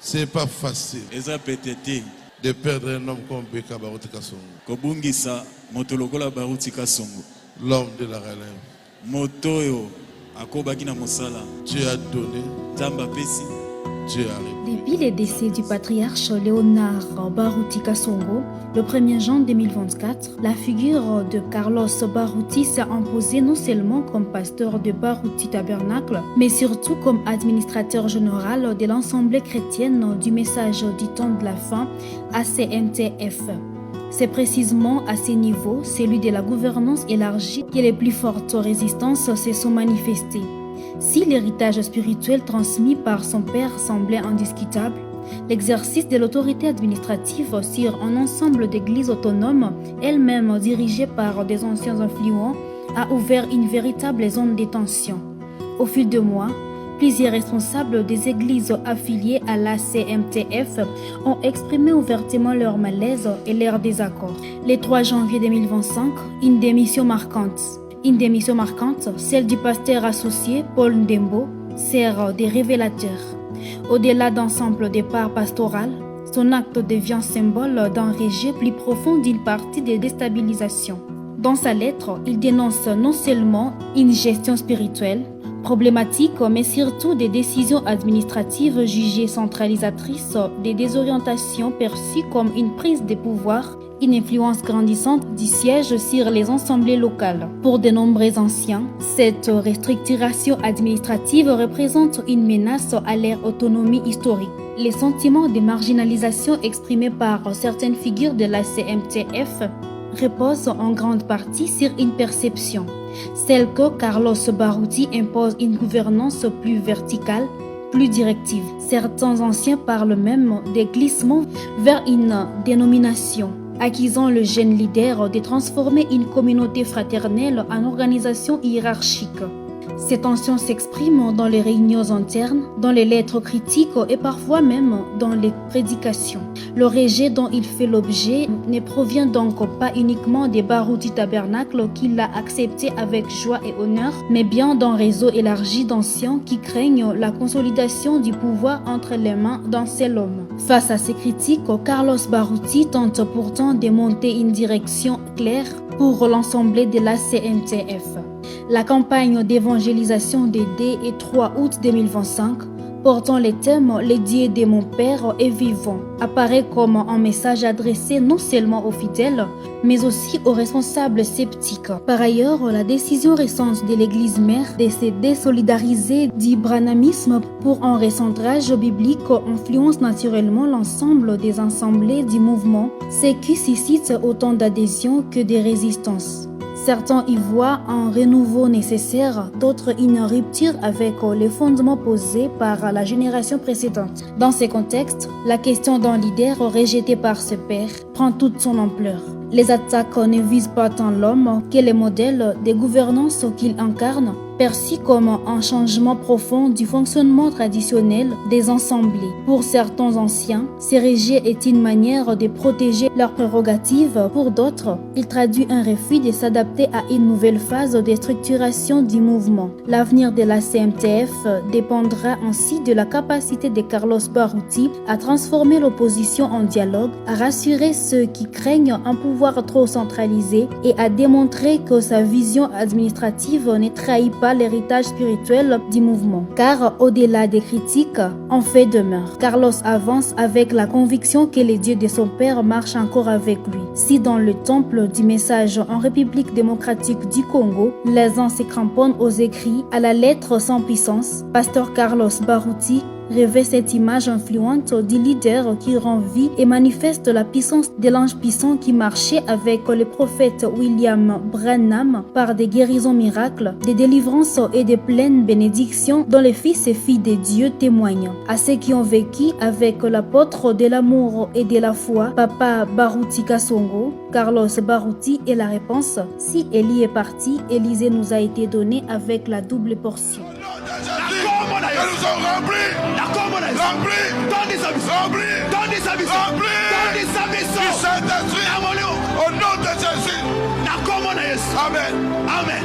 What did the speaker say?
C'est pas facile eza petete de perdre un homme comme Beka Baruti Kasongo, kobungisa moto lokola Baruti Kasongo, l'homme de la relève. moto oyo akobaki na mosala. Dieu a donné, Nzambe apesi. Dieu a répondu. Depuis le décès du patriarche Léonard Baruti Kasongo, le 1er janvier 2024, la figure de Carlos Baruti s'est imposée non seulement comme pasteur de Baruti Tabernacle, mais surtout comme administrateur général de l'Assemblée chrétienne du message du temps de la fin, ACMTF. C'est précisément à ce niveau, celui de la gouvernance élargie, que les plus fortes résistances se sont manifestées. Si l'héritage spirituel transmis par son père semblait indiscutable, l'exercice de l'autorité administrative sur un ensemble d'églises autonomes, elles-mêmes dirigées par des anciens influents, a ouvert une véritable zone de tension. Au fil des mois, plusieurs responsables des églises affiliées à la CMTF ont exprimé ouvertement leur malaise et leur désaccord. Le 3 janvier 2025, une démission marquante, celle du pasteur associé Paul Ndembo, sert de révélateur. Au-delà d'un simple départ pastoral, son acte devient symbole d'un rejet plus profond d'une partie des déstabilisations. Dans sa lettre, il dénonce non seulement une gestion spirituelle problématique, mais surtout des décisions administratives jugées centralisatrices, des désorientations perçues comme une prise de pouvoir, une influence grandissante du siège sur les assemblées locales. Pour de nombreux anciens, cette restructuration administrative représente une menace à leur autonomie historique. Les sentiments de marginalisation exprimés par certaines figures de la CMTF reposent en grande partie sur une perception, celle que Carlos Baruti impose une gouvernance plus verticale, plus directive. Certains anciens parlent même des glissements vers une dénomination, accusant le jeune leader de transformer une communauté fraternelle en organisation hiérarchique. Ces tensions s'expriment dans les réunions internes, dans les lettres critiques et parfois même dans les prédications. Le rejet dont il fait l'objet ne provient donc pas uniquement des Baruti Tabernacle qui l'a accepté avec joie et honneur, mais bien d'un réseau élargi d'anciens qui craignent la consolidation du pouvoir entre les mains d'un seul homme. Face à ces critiques, Carlos Baruti tente pourtant de monter une direction claire pour l'ensemble de la CMTF. La campagne d'évangélisation des 2 et 3 août 2025, portant les thèmes « Les dieux de mon Père est vivant », apparaît comme un message adressé non seulement aux fidèles, mais aussi aux responsables sceptiques. Par ailleurs, la décision récente de l'Église mère de se désolidariser du branhamisme pour un recentrage biblique influence naturellement l'ensemble des assemblées du mouvement, ce qui suscite autant d'adhésions que de résistances. Certains y voient un renouveau nécessaire, d'autres une rupture avec les fondements posés par la génération précédente. Dans ce contexte, la question d'un leader rejeté par ce père prend toute son ampleur. Les attaques ne visent pas tant l'homme que les modèles de gouvernance qu'il incarne, perçus comme un changement profond du fonctionnement traditionnel des assemblées. Pour certains anciens, ce rejet est une manière de protéger leurs prérogatives. Pour d'autres, il traduit un refus de s'adapter à une nouvelle phase de structuration du mouvement. L'avenir de la CMTF dépendra ainsi de la capacité de Carlos Baruti à transformer l'opposition en dialogue, à rassurer ceux qui craignent un pouvoir trop centralisé et à démontrer que sa vision administrative ne trahit pas l'héritage spirituel du mouvement. Car au-delà des critiques, un fait demeure. Carlos avance avec la conviction que les dieux de son père marchent encore avec lui. Si dans le temple du message en République démocratique du Congo, les uns se cramponnent aux écrits à la lettre sans puissance, pasteur Carlos Baruti revêt cette image influente du leader qui rend vie et manifeste la puissance de l'ange puissant qui marchait avec le prophète William Branham par des guérisons miracles, des délivrances et des pleines bénédictions dont les fils et filles de Dieu témoignent. À ceux qui ont vécu avec l'apôtre de l'amour et de la foi, Papa Baruti Kasongo, Carlos Baruti est la réponse. Si Élie est parti, Élisée nous a été donné avec la double portion. Au nom de Jésus. Amen. Amen.